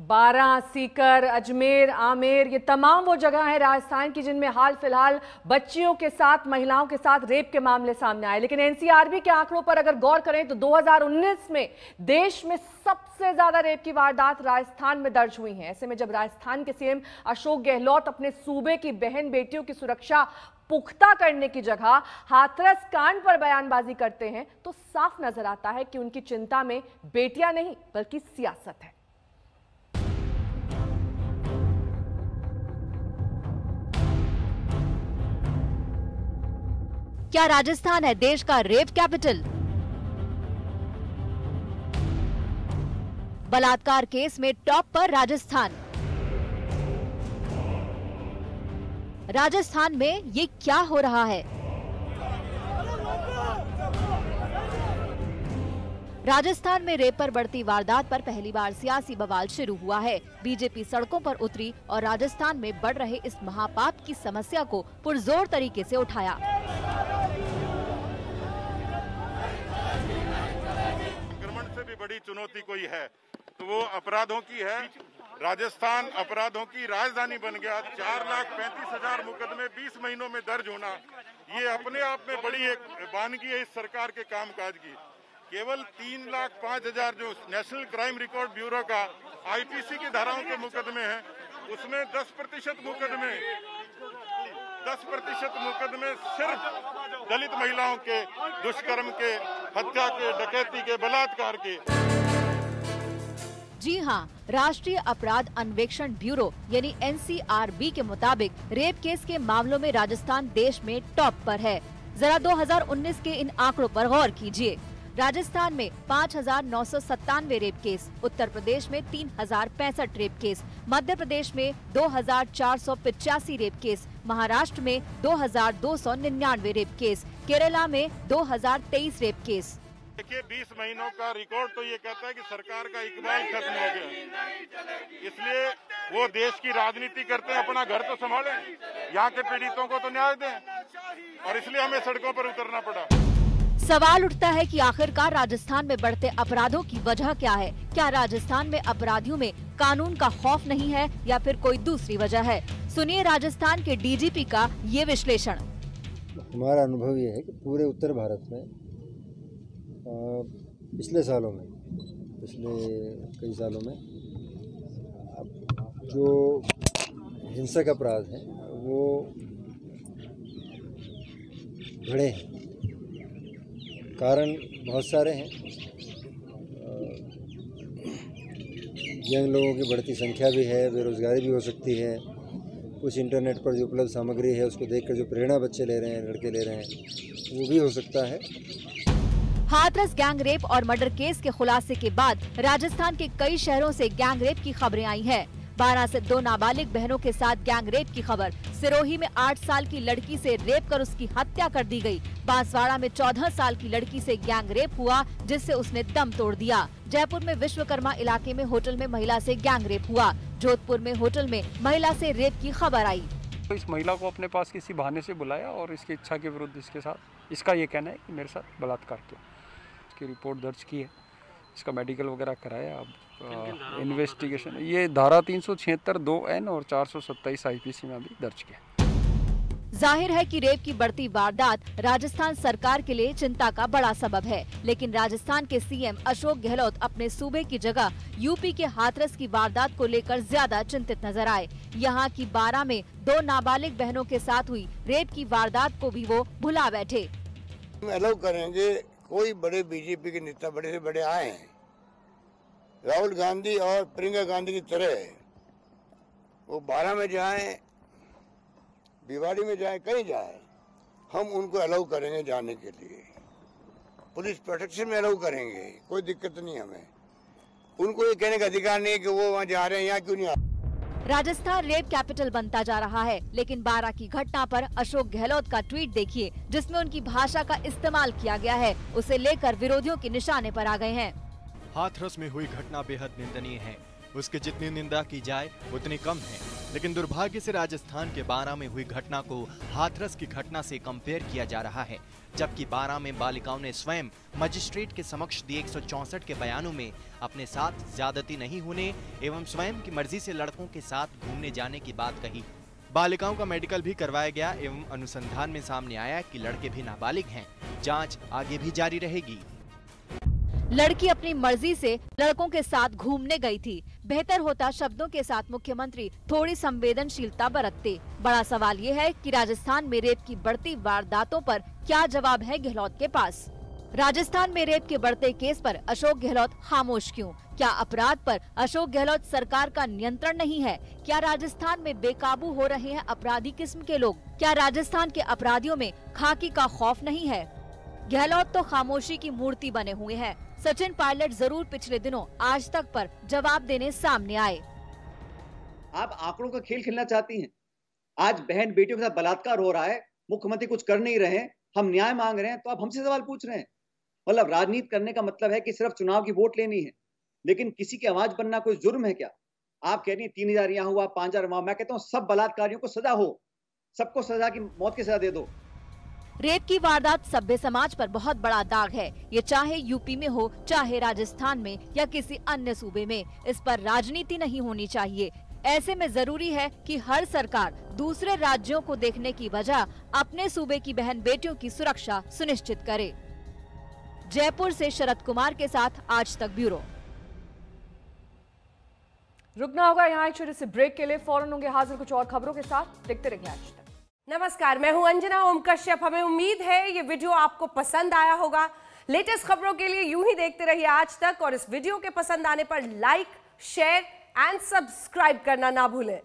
बारां, सीकर, अजमेर, आमेर ये तमाम वो जगह है राजस्थान की जिनमें हाल फिलहाल बच्चियों के साथ, महिलाओं के साथ रेप के मामले सामने आए। लेकिन एनसीआरबी के आंकड़ों पर अगर गौर करें तो 2019 में देश में सबसे ज्यादा रेप की वारदात राजस्थान में दर्ज हुई हैं। ऐसे में जब राजस्थान के सीएम अशोक गहलोत अपने सूबे की बहन बेटियों की सुरक्षा पुख्ता करने की जगह हाथरस कांड पर बयानबाजी करते हैं तो साफ नजर आता है कि उनकी चिंता में बेटियां नहीं बल्कि सियासत है। क्या राजस्थान है देश का रेप कैपिटल? बलात्कार केस में टॉप पर राजस्थान। राजस्थान में ये क्या हो रहा है? राजस्थान में रेप पर बढ़ती वारदात पर पहली बार सियासी बवाल शुरू हुआ है। बीजेपी सड़कों पर उतरी और राजस्थान में बढ़ रहे इस महापाप की समस्या को पुरजोर तरीके से उठाया। संक्रमण से भी बड़ी चुनौती कोई है तो वो अपराधों की है। राजस्थान अपराधों की राजधानी बन गया। 4,35,000 मुकदमे 20 महीनों में दर्ज होना, ये अपने आप में बड़ी एक वानगी है इस सरकार के कामकाज की। केवल 3,05,000 जो नेशनल क्राइम रिकॉर्ड ब्यूरो का आईपीसी की धाराओं के मुकदमे हैं, उसमें 10% मुकदमे सिर्फ दलित महिलाओं के दुष्कर्म के, हत्या के, डकैती के, बलात्कार के। जी हां, राष्ट्रीय अपराध अन्वेषण ब्यूरो यानी एनसीआरबी के मुताबिक रेप केस के मामलों में राजस्थान देश में टॉप पर है। जरा 2019 के इन आंकड़ों पर गौर कीजिए। राजस्थान में 5,997 रेप केस, उत्तर प्रदेश में 3,065 रेप केस, मध्य प्रदेश में 2,485 रेप केस, महाराष्ट्र में 2,299 रेप केस, केरला में 2,023 रेप केस। देखिए 20 महीनों का रिकॉर्ड तो ये कहता है कि सरकार का इकबाल खत्म हो गया, इसलिए वो देश की राजनीति करते हैं, अपना घर तो संभालें, यहाँ के पीड़ितों को तो न्याय दें, और इसलिए हमें सड़कों पर उतरना पड़ा। सवाल उठता है कि आखिरकार राजस्थान में बढ़ते अपराधों की वजह क्या है? क्या राजस्थान में अपराधियों में कानून का खौफ नहीं है या फिर कोई दूसरी वजह है? सुनिए राजस्थान के डीजीपी का ये विश्लेषण। हमारा अनुभव ये है कि पूरे उत्तर भारत में पिछले कई सालों में जो हिंसक अपराध हैं वो बढ़े हैं। कारण बहुत सारे हैं। यंग लोगों की बढ़ती संख्या भी है, बेरोजगारी भी हो सकती है, कुछ इंटरनेट पर जो उपलब्ध सामग्री है उसको देखकर जो प्रेरणा बच्चे ले रहे हैं, लड़के ले रहे हैं, वो भी हो सकता है। हाथरस गैंग रेप और मर्डर केस के खुलासे के बाद राजस्थान के कई शहरों से गैंग रेप की खबरें आई हैं। 12 से 2 नाबालिग बहनों के साथ गैंग रेप की खबर। सिरोही में 8 साल की लड़की से रेप कर उसकी हत्या कर दी गई। बांसवाड़ा में 14 साल की लड़की से गैंग रेप हुआ जिससे उसने दम तोड़ दिया। जयपुर में विश्वकर्मा इलाके में होटल में महिला से गैंग रेप हुआ। जोधपुर में होटल में महिला से रेप की खबर आई। तो इस महिला को अपने पास किसी बहाने से बुलाया और इसकी इच्छा के विरुद्ध इसके साथ, इसका ये कहना है कि मेरे साथ बलात्कार किया। इसकी रिपोर्ट दर्ज की है, इसका मेडिकल वगैरह कराया। अब इन्वेस्टिगेशन, ये धारा 376 2N और 427 आईपीसी में भी दर्ज किया। जाहिर है कि रेप की बढ़ती वारदात राजस्थान सरकार के लिए चिंता का बड़ा सबब है, लेकिन राजस्थान के सीएम अशोक गहलोत अपने सूबे की जगह यूपी के हाथरस की वारदात को लेकर ज्यादा चिंतित नजर आए। यहाँ की बारां में 2 नाबालिग बहनों के साथ हुई रेप की वारदात को भी वो भुला बैठे। अलाउ करेंगे कोई बड़े बीजेपी के नेता बड़े से बड़े आए हैं, राहुल गांधी और प्रियंका गांधी की तरह, वो बारां में जाएं, भिवाड़ी में जाए, कहीं जाए, हम उनको अलाउ करेंगे जाने के लिए। पुलिस प्रोटेक्शन में अलाउ करेंगे, कोई दिक्कत नहीं हमें। उनको ये कहने का अधिकार नहीं है कि वो वहाँ जा रहे हैं, यहाँ क्यों नहीं आ रहे। राजस्थान रेप कैपिटल बनता जा रहा है, लेकिन बारां की घटना पर अशोक गहलोत का ट्वीट देखिए, जिसमें उनकी भाषा का इस्तेमाल किया गया है। उसे लेकर विरोधियों के निशाने पर आ गए हैं। हाथरस में हुई घटना बेहद निंदनीय है। उसकी जितनी निंदा की जाए उतनी कम है। लेकिन दुर्भाग्य से राजस्थान के बारां में हुई घटना को हाथरस की घटना से कंपेयर किया जा रहा है, जबकि बारां में बालिकाओं ने स्वयं मजिस्ट्रेट के समक्ष दिए 164 के बयानों में अपने साथ ज्यादती नहीं होने एवं स्वयं की मर्जी से लड़कों के साथ घूमने जाने की बात कही। बालिकाओं का मेडिकल भी करवाया गया एवं अनुसंधान में सामने आया कि लड़के भी नाबालिग हैं। जांच आगे भी जारी रहेगी। लड़की अपनी मर्जी से लड़कों के साथ घूमने गई थी। बेहतर होता शब्दों के साथ मुख्यमंत्री थोड़ी संवेदनशीलता बरतते। बड़ा सवाल ये है कि राजस्थान में रेप की बढ़ती वारदातों पर क्या जवाब है गहलोत के पास। राजस्थान में रेप के बढ़ते केस पर अशोक गहलोत खामोश क्यों? क्या अपराध पर अशोक गहलोत सरकार का नियंत्रण नहीं है? क्या राजस्थान में बेकाबू हो रहे हैं अपराधी किस्म के लोग? क्या राजस्थान के अपराधियों में खाकी का खौफ नहीं है? गहलोत तो खामोशी की मूर्ति बने हुए हैं। सचिन पायलट जरूर पिछले दिनों आज तक पर जवाब देने सामने आए। आप आंकड़ों का खेल खेलना चाहती हैं। आज बहन बेटियों के साथ बलात्कार हो रहा है, मुख्यमंत्री कुछ कर नहीं रहे, हम न्याय मांग रहे हैं, तो आप हमसे सवाल पूछ रहे हैं। मतलब राजनीति करने का मतलब है कि सिर्फ चुनाव की वोट लेनी है, लेकिन किसी की आवाज बनना कोई जुर्म है क्या? आप कह रही 3000 यहाँ हुआ, 5000 वहां। मैं कहता हूँ सब बलात्कारियों को सजा हो, सबको सजा की मौत की सजा दे दो। रेप की वारदात सभ्य समाज पर बहुत बड़ा दाग है। ये चाहे यूपी में हो, चाहे राजस्थान में या किसी अन्य सूबे में, इस पर राजनीति नहीं होनी चाहिए। ऐसे में जरूरी है कि हर सरकार दूसरे राज्यों को देखने की बजाय अपने सूबे की बहन बेटियों की सुरक्षा सुनिश्चित करे। जयपुर से शरद कुमार के साथ आज तक ब्यूरो। रुकना होगा यहाँ एक छोटे से ब्रेक के लिए, फौरन होंगे हाजिर कुछ और खबरों के साथ। देखते रहिए आज तक। नमस्कार, मैं हूं अंजना ओम कश्यप। हमें उम्मीद है ये वीडियो आपको पसंद आया होगा। लेटेस्ट खबरों के लिए यूं ही देखते रहिए आज तक, और इस वीडियो के पसंद आने पर लाइक, शेयर एंड सब्सक्राइब करना ना भूलें।